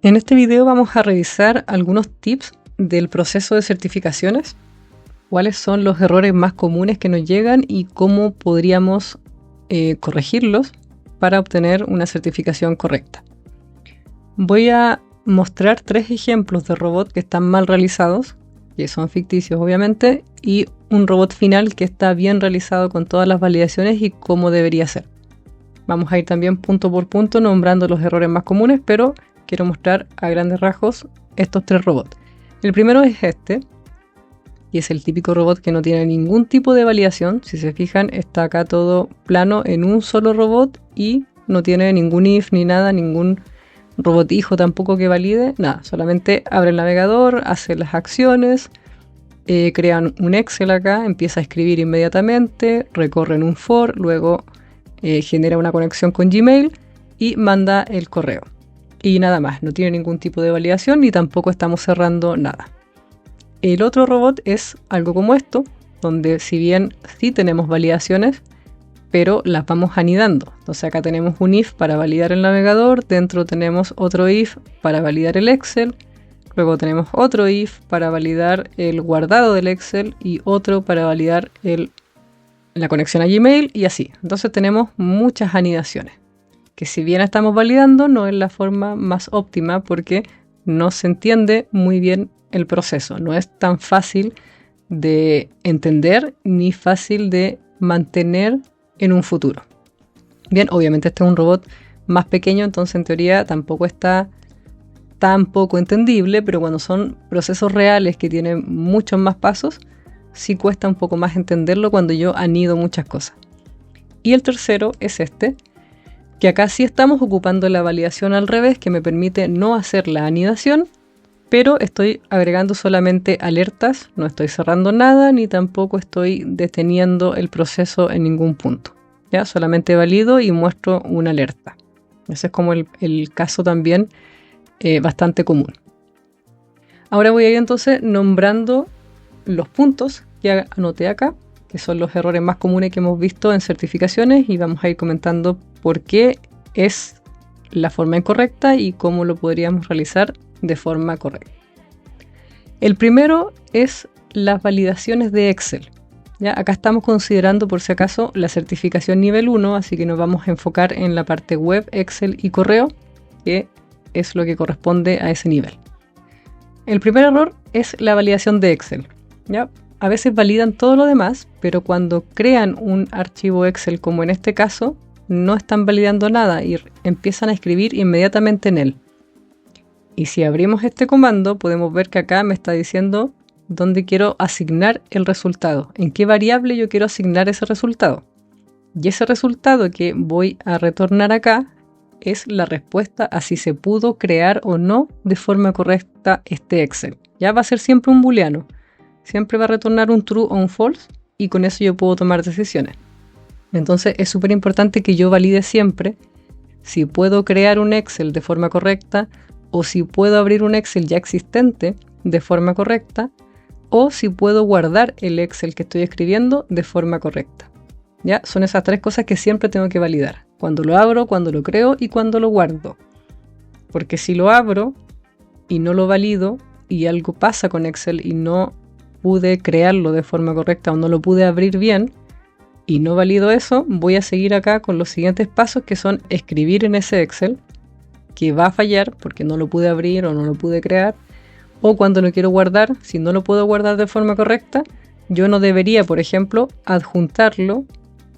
En este video vamos a revisar algunos tips del proceso de certificaciones, cuáles son los errores más comunes que nos llegan y cómo podríamos corregirlos para obtener una certificación correcta. Voy a mostrar 3 ejemplos de robots que están mal realizados, que son ficticios obviamente, y un robot final que está bien realizado con todas las validaciones y cómo debería ser. Vamos a ir también punto por punto nombrando los errores más comunes, pero quiero mostrar a grandes rasgos estos 3 robots. El primero es este, y es el típico robot que no tiene ningún tipo de validación. Si se fijan, está acá todo plano en un solo robot y no tiene ningún if ni nada, ningún robot hijo tampoco que valide, nada. Solamente abre el navegador, hace las acciones, crean un Excel acá, empieza a escribir inmediatamente, recorren un for, luego genera una conexión con Gmail y manda el correo. Y nada más, no tiene ningún tipo de validación ni tampoco estamos cerrando nada. El otro robot es algo como esto, donde si bien sí tenemos validaciones, pero las vamos anidando. Entonces acá tenemos un if para validar el navegador, dentro tenemos otro if para validar el Excel, luego tenemos otro if para validar el guardado del Excel y otro para validar la conexión a Gmail y así. Entonces tenemos muchas anidaciones, que si bien estamos validando no es la forma más óptima porque no se entiende muy bien el proceso. No es tan fácil de entender ni fácil de mantener en un futuro. Bien, obviamente este es un robot más pequeño, entonces en teoría tampoco está tan poco entendible, pero cuando son procesos reales que tienen muchos más pasos, sí cuesta un poco más entenderlo cuando yo anido muchas cosas. Y el tercero es este, que acá sí estamos ocupando la validación al revés, que me permite no hacer la anidación, pero estoy agregando solamente alertas, no estoy cerrando nada, ni tampoco estoy deteniendo el proceso en ningún punto. ¿Ya? Solamente valido y muestro una alerta. Ese es como el caso también bastante común. Ahora voy a ir entonces nombrando los puntos que anoté acá, que son los errores más comunes que hemos visto en certificaciones, y vamos a ir comentando por qué es la forma incorrecta y cómo lo podríamos realizar de forma correcta. El primero es las validaciones de Excel. ¿Ya? Acá estamos considerando por si acaso la certificación nivel 1, así que nos vamos a enfocar en la parte web, Excel y correo, que es lo que corresponde a ese nivel. El primer error es la validación de Excel. ¿Ya? A veces validan todo lo demás, pero cuando crean un archivo Excel, como en este caso, no están validando nada y empiezan a escribir inmediatamente en él. Y si abrimos este comando, podemos ver que acá me está diciendo dónde quiero asignar el resultado, en qué variable yo quiero asignar ese resultado. Y ese resultado que voy a retornar acá es la respuesta a si se pudo crear o no de forma correcta este Excel. Ya va a ser siempre un booleano. Siempre va a retornar un true o un false y con eso yo puedo tomar decisiones. Entonces es súper importante que yo valide siempre si puedo crear un Excel de forma correcta o si puedo abrir un Excel ya existente de forma correcta o si puedo guardar el Excel que estoy escribiendo de forma correcta. ¿Ya? Son esas 3 cosas que siempre tengo que validar. Cuando lo abro, cuando lo creo y cuando lo guardo. Porque si lo abro y no lo valido y algo pasa con Excel y no pude crearlo de forma correcta o no lo pude abrir bien y no valido eso, voy a seguir acá con los siguientes pasos que son escribir en ese Excel, que va a fallar porque no lo pude abrir o no lo pude crear, o cuando lo quiero guardar, si no lo puedo guardar de forma correcta, yo no debería, por ejemplo, adjuntarlo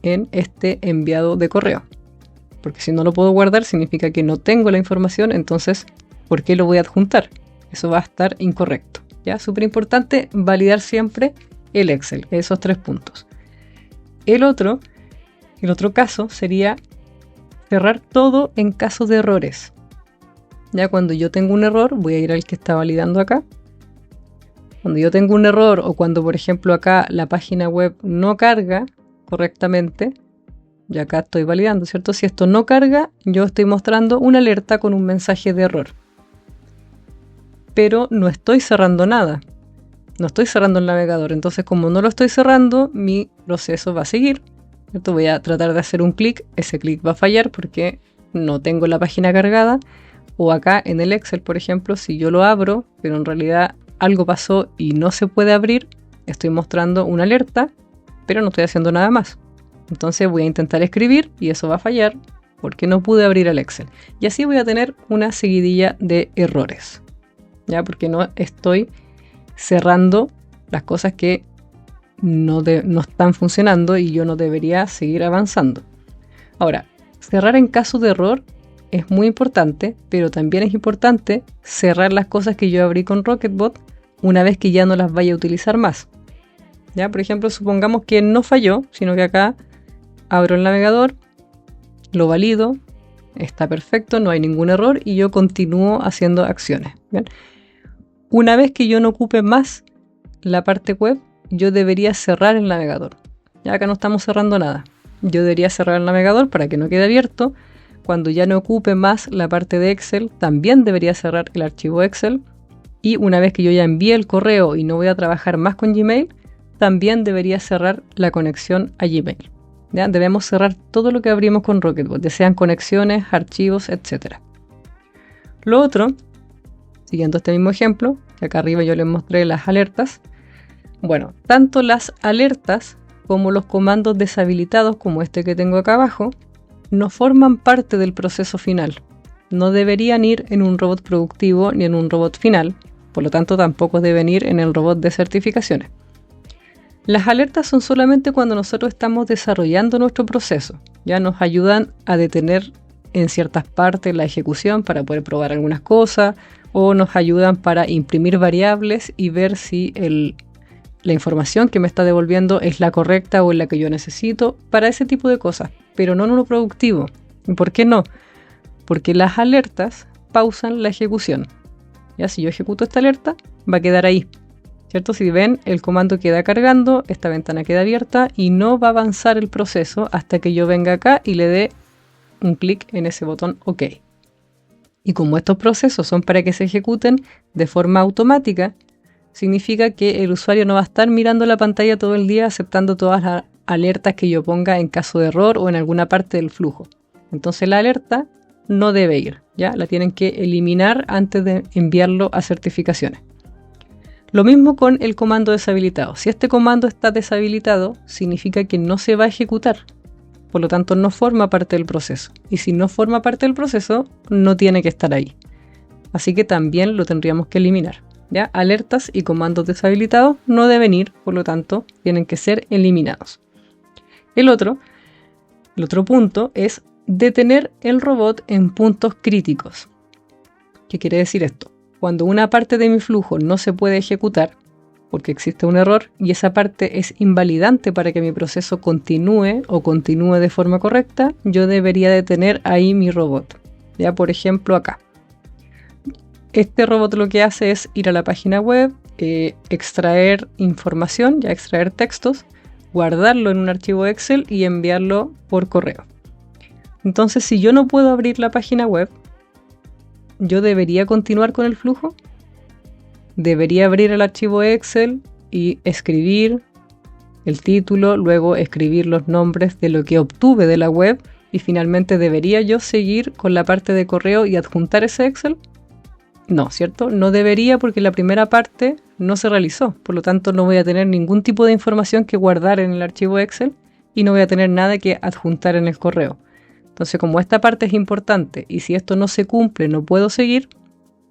en este enviado de correo, porque si no lo puedo guardar significa que no tengo la información, entonces ¿por qué lo voy a adjuntar? Eso va a estar incorrecto. ¿Ya? Súper importante validar siempre el Excel, esos 3 puntos. El otro caso sería cerrar todo en caso de errores. Ya cuando yo tengo un error, voy a ir al que está validando acá. Cuando yo tengo un error o cuando, por ejemplo, acá la página web no carga correctamente, ya acá estoy validando, ¿cierto? Si esto no carga, yo estoy mostrando una alerta con un mensaje de error. Pero no estoy cerrando nada. No estoy cerrando el navegador. Entonces, como no lo estoy cerrando, mi proceso va a seguir, ¿cierto? Voy a tratar de hacer un clic. Ese clic va a fallar porque no tengo la página cargada. O acá en el Excel, por ejemplo, si yo lo abro, pero en realidad algo pasó y no se puede abrir, estoy mostrando una alerta, pero no estoy haciendo nada más. Entonces voy a intentar escribir y eso va a fallar porque no pude abrir el Excel. Y así voy a tener una seguidilla de errores, ¿ya? Porque no estoy cerrando las cosas que no están funcionando y yo no debería seguir avanzando. Ahora, cerrar en caso de error es muy importante, pero también es importante cerrar las cosas que yo abrí con Rocketbot una vez que ya no las vaya a utilizar más. ¿Ya? Por ejemplo, supongamos que no falló, sino que acá abro el navegador, lo valido, está perfecto, no hay ningún error y yo continúo haciendo acciones. ¿Bien? Una vez que yo no ocupe más la parte web, yo debería cerrar el navegador. Ya acá no estamos cerrando nada. Yo debería cerrar el navegador para que no quede abierto. Cuando ya no ocupe más la parte de Excel, también debería cerrar el archivo Excel. Y una vez que yo ya envíe el correo y no voy a trabajar más con Gmail, también debería cerrar la conexión a Gmail. ¿Ya? Debemos cerrar todo lo que abrimos con Rocketbot, ya sean conexiones, archivos, etc. Lo otro, siguiendo este mismo ejemplo, que acá arriba yo les mostré las alertas. Bueno, tanto las alertas como los comandos deshabilitados, como este que tengo acá abajo, no forman parte del proceso final. No deberían ir en un robot productivo ni en un robot final, por lo tanto tampoco deben ir en el robot de certificaciones. Las alertas son solamente cuando nosotros estamos desarrollando nuestro proceso. Ya nos ayudan a detener en ciertas partes la ejecución para poder probar algunas cosas, o nos ayudan para imprimir variables y ver si la información que me está devolviendo es la correcta o es la que yo necesito, para ese tipo de cosas, pero no en uno productivo. ¿Y por qué no? Porque las alertas pausan la ejecución. Ya, si yo ejecuto esta alerta, va a quedar ahí, ¿cierto? Si ven, el comando queda cargando, esta ventana queda abierta y no va a avanzar el proceso hasta que yo venga acá y le dé un clic en ese botón OK. Y como estos procesos son para que se ejecuten de forma automática, significa que el usuario no va a estar mirando la pantalla todo el día aceptando todas las alertas que yo ponga en caso de error o en alguna parte del flujo. Entonces la alerta no debe ir, ¿ya? La tienen que eliminar antes de enviarlo a certificaciones. Lo mismo con el comando deshabilitado. Si este comando está deshabilitado, significa que no se va a ejecutar. Por lo tanto, no forma parte del proceso. Y si no forma parte del proceso, no tiene que estar ahí. Así que también lo tendríamos que eliminar. ¿Ya? Alertas y comandos deshabilitados no deben ir, por lo tanto, tienen que ser eliminados. El otro punto es detener el robot en puntos críticos. ¿Qué quiere decir esto? Cuando una parte de mi flujo no se puede ejecutar porque existe un error y esa parte es invalidante para que mi proceso continúe de forma correcta, yo debería detener ahí mi robot. Ya, por ejemplo, acá. Este robot lo que hace es ir a la página web, extraer información, ya extraer textos, guardarlo en un archivo Excel y enviarlo por correo. Entonces, si yo no puedo abrir la página web, ¿yo debería continuar con el flujo? Debería abrir el archivo Excel y escribir el título, luego escribir los nombres de lo que obtuve de la web y finalmente debería yo seguir con la parte de correo y adjuntar ese Excel. No, ¿cierto? No debería porque la primera parte no se realizó, por lo tanto no voy a tener ningún tipo de información que guardar en el archivo Excel y no voy a tener nada que adjuntar en el correo. Entonces, como esta parte es importante y si esto no se cumple no puedo seguir,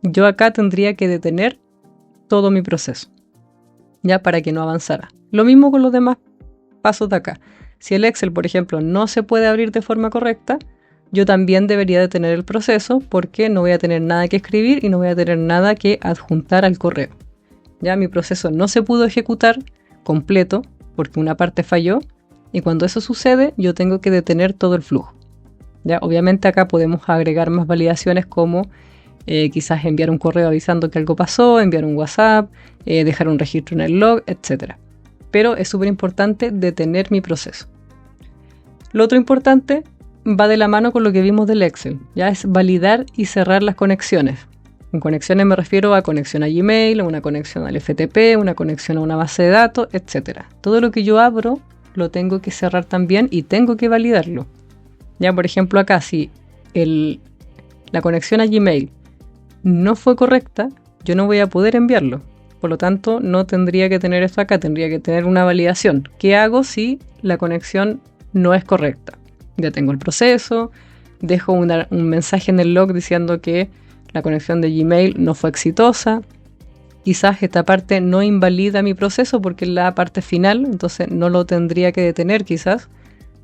yo acá tendría que detener todo mi proceso, ya, para que no avanzara. Lo mismo con los demás pasos de acá. Si el Excel, por ejemplo, no se puede abrir de forma correcta, yo también debería detener el proceso porque no voy a tener nada que escribir y no voy a tener nada que adjuntar al correo. Ya mi proceso no se pudo ejecutar completo porque una parte falló y cuando eso sucede yo tengo que detener todo el flujo. Ya, obviamente acá podemos agregar más validaciones como quizás enviar un correo avisando que algo pasó, enviar un WhatsApp, dejar un registro en el log, etc. Pero es súper importante detener mi proceso. Lo otro importante va de la mano con lo que vimos del Excel, ya es validar y cerrar las conexiones. En conexiones me refiero a conexión a Gmail, a una conexión al FTP, una conexión a una base de datos, etc. Todo lo que yo abro lo tengo que cerrar también y tengo que validarlo. Ya, por ejemplo, acá si la conexión a Gmail no fue correcta, yo no voy a poder enviarlo. Por lo tanto, no tendría que tener esto acá, tendría que tener una validación. ¿Qué hago si la conexión no es correcta? Detengo el proceso, dejo un mensaje en el log diciendo que la conexión de Gmail no fue exitosa. Quizás esta parte no invalida mi proceso porque es la parte final, entonces no lo tendría que detener quizás,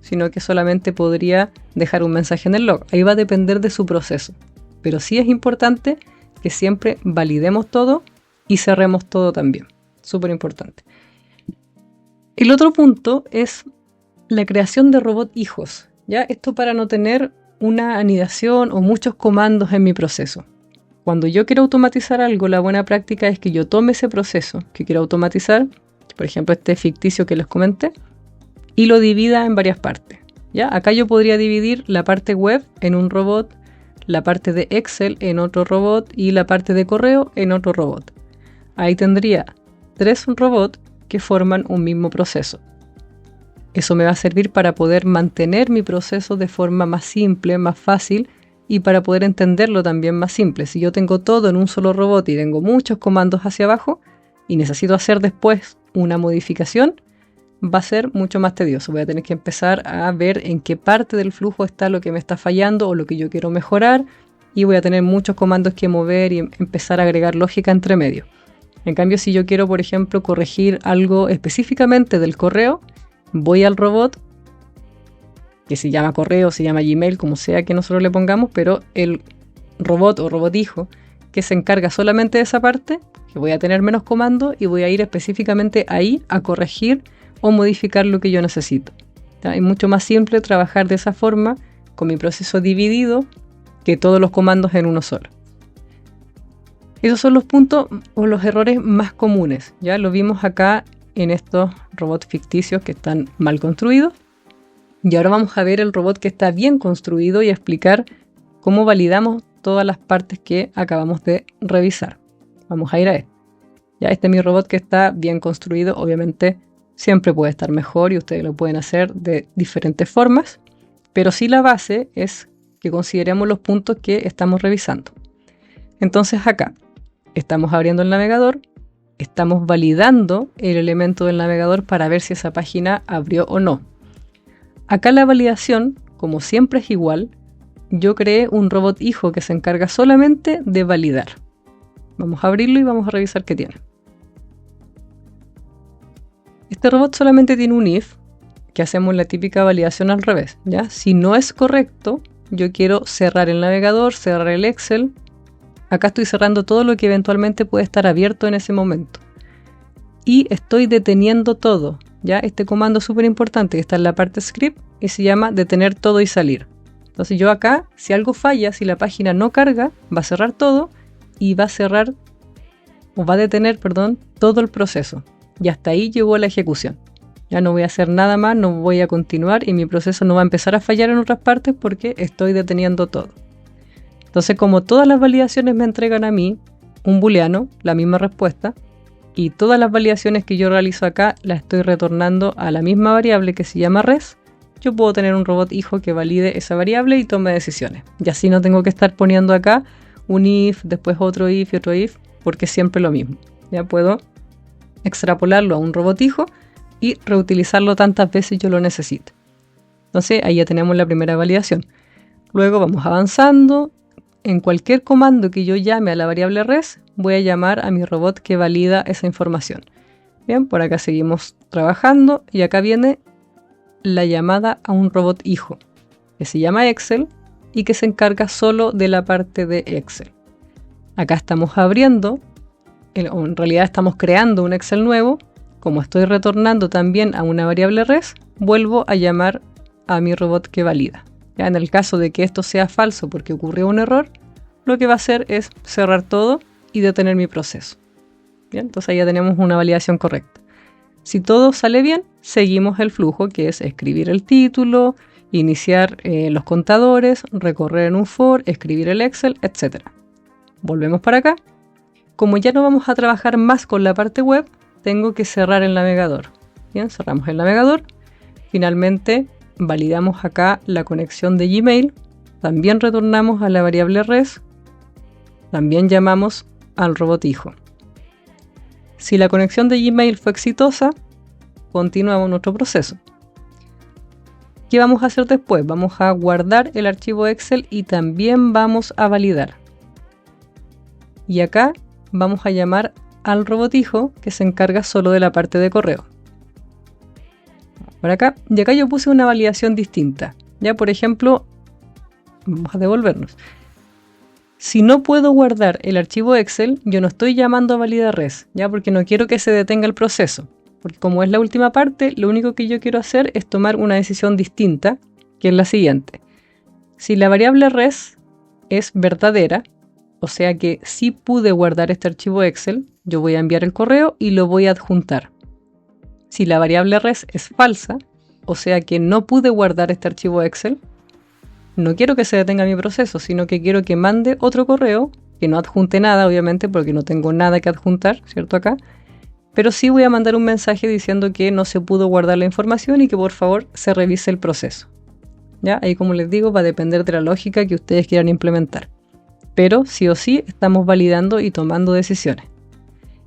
sino que solamente podría dejar un mensaje en el log. Ahí va a depender de su proceso. Pero sí es importante que siempre validemos todo y cerremos todo también. Súper importante. El otro punto es la creación de robot hijos. ¿Ya? Esto para no tener una anidación o muchos comandos en mi proceso. Cuando yo quiero automatizar algo, la buena práctica es que yo tome ese proceso que quiero automatizar, por ejemplo este ficticio que les comenté, y lo divida en varias partes. ¿Ya? Acá yo podría dividir la parte web en un robot, la parte de Excel en otro robot y la parte de correo en otro robot. Ahí tendría 3 robots que forman un mismo proceso. Eso me va a servir para poder mantener mi proceso de forma más simple, más fácil y para poder entenderlo también más simple. Si yo tengo todo en un solo robot y tengo muchos comandos hacia abajo y necesito hacer después una modificación, va a ser mucho más tedioso. Voy a tener que empezar a ver en qué parte del flujo está lo que me está fallando o lo que yo quiero mejorar y voy a tener muchos comandos que mover y empezar a agregar lógica entre medio. En cambio, si yo quiero, por ejemplo, corregir algo específicamente del correo, voy al robot, que se llama correo, se llama Gmail, como sea que nosotros le pongamos, pero el robot o robot hijo que se encarga solamente de esa parte, que voy a tener menos comandos y voy a ir específicamente ahí a corregir o modificar lo que yo necesito. ¿Ya? Es mucho más simple trabajar de esa forma con mi proceso dividido que todos los comandos en uno solo. Esos son los puntos o los errores más comunes. Ya lo vimos acá en estos robots ficticios que están mal construidos. Y ahora vamos a ver el robot que está bien construido y a explicar cómo validamos todas las partes que acabamos de revisar. Vamos a ir a esto. Ya este es mi robot que está bien construido. Obviamente siempre puede estar mejor y ustedes lo pueden hacer de diferentes formas. Pero sí la base es que consideremos los puntos que estamos revisando. Entonces acá estamos abriendo el navegador. Estamos validando el elemento del navegador para ver si esa página abrió o no. Acá la validación, como siempre es igual, yo creé un robot hijo que se encarga solamente de validar. Vamos a abrirlo y vamos a revisar qué tiene. Este robot solamente tiene un if, que hacemos la típica validación al revés, ¿ya? Si no es correcto, yo quiero cerrar el navegador, cerrar el Excel. Acá estoy cerrando todo lo que eventualmente puede estar abierto en ese momento. Y estoy deteniendo todo. ¿Ya? Este comando es súper importante, que está en la parte script y se llama detener todo y salir. Entonces yo acá, si algo falla, si la página no carga, va a cerrar todo y va a detener, todo el proceso. Y hasta ahí llegó la ejecución. Ya no voy a hacer nada más, no voy a continuar y mi proceso no va a empezar a fallar en otras partes porque estoy deteniendo todo. Entonces, como todas las validaciones me entregan a mí un booleano, la misma respuesta, y todas las validaciones que yo realizo acá las estoy retornando a la misma variable que se llama res, yo puedo tener un robot hijo que valide esa variable y tome decisiones. Y así no tengo que estar poniendo acá un if, después otro if y otro if, porque es siempre lo mismo. Ya puedo extrapolarlo a un robot hijo y reutilizarlo tantas veces yo lo necesite. Entonces ahí ya tenemos la primera validación. Luego vamos avanzando. En cualquier comando que yo llame a la variable res, voy a llamar a mi robot que valida esa información. Bien, por acá seguimos trabajando y acá viene la llamada a un robot hijo, que se llama Excel y que se encarga solo de la parte de Excel. Acá estamos abriendo, o en realidad estamos creando un Excel nuevo. Como estoy retornando también a una variable res, vuelvo a llamar a mi robot que valida. Ya en el caso de que esto sea falso porque ocurrió un error, lo que va a hacer es cerrar todo y detener mi proceso. Bien, entonces ahí ya tenemos una validación correcta. Si todo sale bien, seguimos el flujo que es escribir el título, iniciar los contadores, recorrer en un for, escribir el Excel, etc. Volvemos para acá. Como ya no vamos a trabajar más con la parte web, tengo que cerrar el navegador. Bien, cerramos el navegador. Finalmente validamos acá la conexión de Gmail. También retornamos a la variable res también llamamos al robot hijo. Si la conexión de Gmail fue exitosa, continuamos nuestro proceso. ¿Qué vamos a hacer después? Vamos a guardar el archivo Excel y también vamos a validar. Y acá vamos a llamar al robot hijo que se encarga solo de la parte de correo. Por acá, y acá yo puse una validación distinta. Ya, por ejemplo, vamos a devolvernos. Si no puedo guardar el archivo Excel, yo no estoy llamando a validar res, ya, porque no quiero que se detenga el proceso. Porque como es la última parte, lo único que yo quiero hacer es tomar una decisión distinta, que es la siguiente. Si la variable res es verdadera, o sea que sí pude guardar este archivo Excel, yo voy a enviar el correo y lo voy a adjuntar. Si la variable res es falsa, o sea que no pude guardar este archivo Excel, no quiero que se detenga mi proceso, sino que quiero que mande otro correo, que no adjunte nada, obviamente, porque no tengo nada que adjuntar, ¿cierto? Acá. Pero sí voy a mandar un mensaje diciendo que no se pudo guardar la información y que por favor se revise el proceso. ¿Ya? Ahí, como les digo, va a depender de la lógica que ustedes quieran implementar. Pero sí o sí estamos validando y tomando decisiones.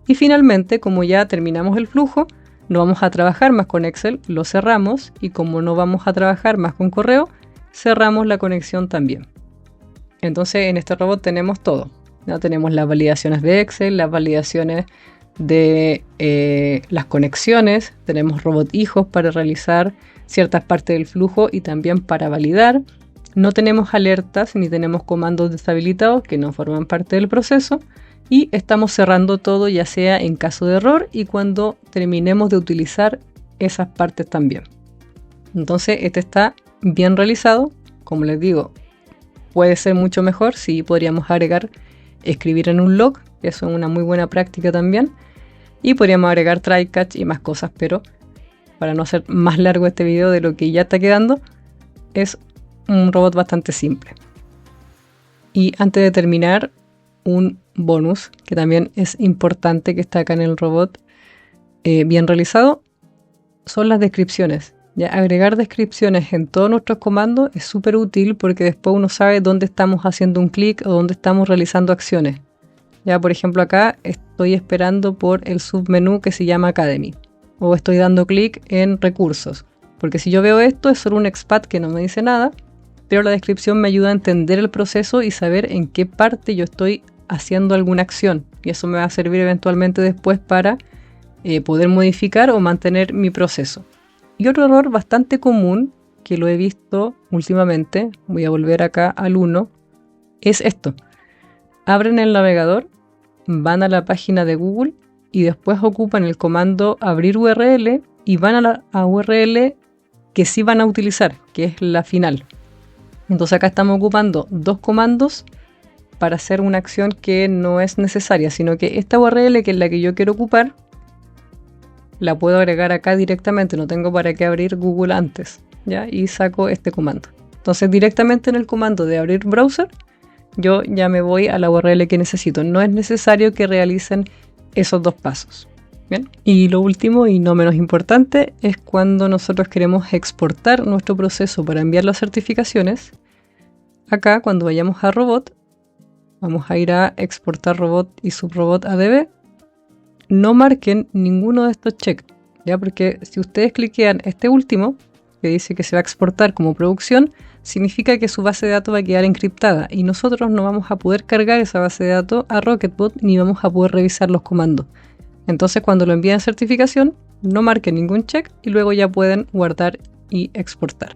Y finalmente, como ya terminamos el flujo, no vamos a trabajar más con Excel, lo cerramos, y como no vamos a trabajar más con correo, cerramos la conexión también. Entonces en este robot tenemos todo. ¿No? Tenemos las validaciones de Excel, las validaciones de las conexiones, tenemos robot hijos para realizar ciertas partes del flujo y también para validar. No tenemos alertas ni tenemos comandos deshabilitados que no forman parte del proceso. Y estamos cerrando todo, ya sea en caso de error y cuando terminemos de utilizar esas partes también. Entonces este está bien realizado. Como les digo, puede ser mucho mejor. Sí, podríamos agregar escribir en un log, eso es una muy buena práctica también. Y podríamos agregar try catch y más cosas, pero para no hacer más largo este video de lo que ya está quedando, es un robot bastante simple. Y antes de terminar, un bonus que también es importante que está acá en el robot bien realizado son las descripciones. Ya, agregar descripciones en todos nuestros comandos es súper útil porque después uno sabe dónde estamos haciendo un clic o dónde estamos realizando acciones. Ya, por ejemplo, acá estoy esperando por el submenú que se llama Academy o estoy dando clic en recursos, porque si yo veo esto es solo un expat que no me dice nada, pero la descripción me ayuda a entender el proceso y saber en qué parte yo estoy haciendo alguna acción, y eso me va a servir eventualmente después para poder modificar o mantener mi proceso. Y otro error bastante común que lo he visto últimamente, voy a volver acá al 1, es esto. Abren el navegador, van a la página de Google y después ocupan el comando abrir URL y van a la URL que sí van a utilizar, que es la final. Entonces acá estamos ocupando dos comandos para hacer una acción que no es necesaria, sino que esta URL, que es la que yo quiero ocupar, la puedo agregar acá directamente, no tengo para qué abrir Google antes, ¿ya? Y saco este comando. Entonces directamente en el comando de abrir browser, yo ya me voy a la URL que necesito. No es necesario que realicen esos dos pasos. ¿Bien? Y lo último y no menos importante es cuando nosotros queremos exportar nuestro proceso para enviar las certificaciones. Acá cuando vayamos a robot, vamos a ir a exportar robot y subrobot ADB. No marquen ninguno de estos checks, ¿ya? Porque si ustedes cliquean este último, que dice que se va a exportar como producción, significa que su base de datos va a quedar encriptada y nosotros no vamos a poder cargar esa base de datos a Rocketbot ni vamos a poder revisar los comandos. Entonces cuando lo envíen a certificación, no marquen ningún check y luego ya pueden guardar y exportar.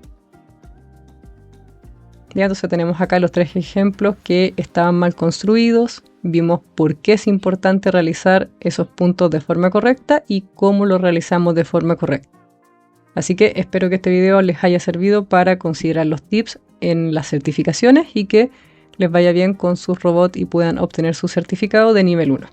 Ya, entonces tenemos acá los tres ejemplos que estaban mal construidos. Vimos por qué es importante realizar esos puntos de forma correcta y cómo lo realizamos de forma correcta. Así que espero que este video les haya servido para considerar los tips en las certificaciones y que les vaya bien con sus robots y puedan obtener su certificado de nivel 1.